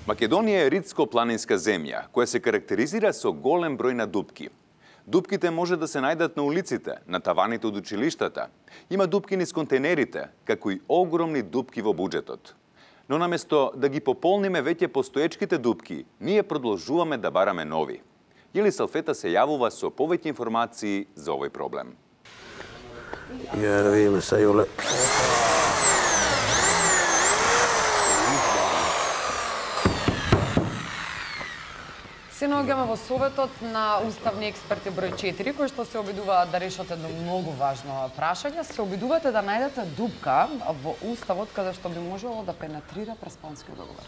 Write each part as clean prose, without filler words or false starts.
Македонија е ридско-планинска земја, која се карактеризира со голем број на дупки. Дупките може да се најдат на улиците, на таваните од училиштата. Има дупки низ контейнерите, како и огромни дупки во буџетот. Но наместо да ги пополниме веќе постоечките дупки, ние продолжуваме да бараме нови. Јели Салфета се јавува со повеќе информации за овој проблем. Ја да видиме са Јоле. Се наоѓаме во советот на уставни експерти број 4, кои што се обидуваат да решат едно многу важно прашање. Се обидувате да најдете дупка во уставот каде што би можело да пенетрира преспанскиот договор.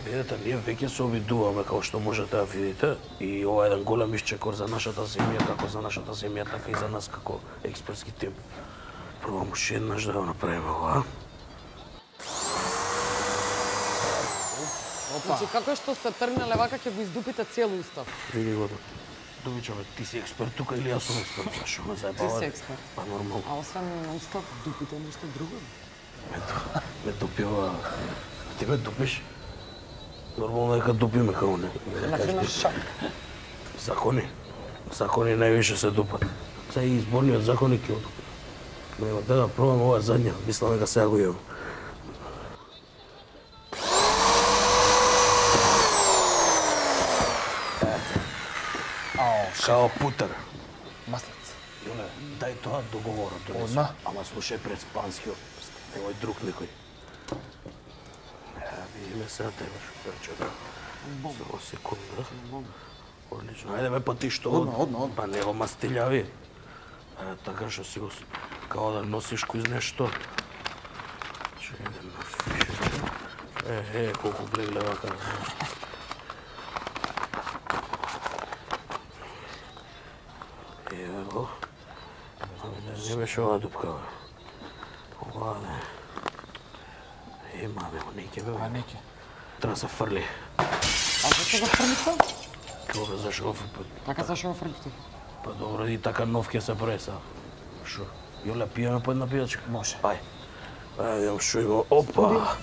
Видете, ние веќе се обидуваме, како што можете да видите, и ова е еден голем исчекор за нашата земја, како за нашата земја, така и за нас како експертски тим. Прво може еднаш да го направиме ова. Значи, како што сте тргнале вака, ќе го издупите цел устав. Види го. Добичаме, ти си експерт тука или јас сум експерт? Зашо ме заебава? Ти си експерт. Па нормално. А освен устав, дупите нешто друго? Ме дупи ова. Ти ме дупиш? Нормално дека дупиме како не. Например, шак. Закони. Закони највише се дупат. Сега и изборниот закони ќе одупи. Нема да пробам ова задња. Мислам дека сега го имам. Као путер. Маслица. Јоле, дај тоа договорот донесу. Одма. Ама слушај пред спанскиот. Немој друг некој. Видиме сега темаш. Чекај. Само секунда. Одлично. Ајде ме па ти што... Одма. Па не го мастилјави. Така што си го... Као да носиш кој нешто. Чекај да нафишеш. Колку глегле вака. Ево. Не беше ова дупка, бе. Ова не. Маме, неќе бе. А неќе. Треба се фрли. А зашто го фрлите? Како бе, зашо го фрли? Така зашто го фрлите? Па добро, и така нов ќе се преса. Шо? Јоле, пиеме по една пијачка? Може. Ај. Ајде, шо има. Опа!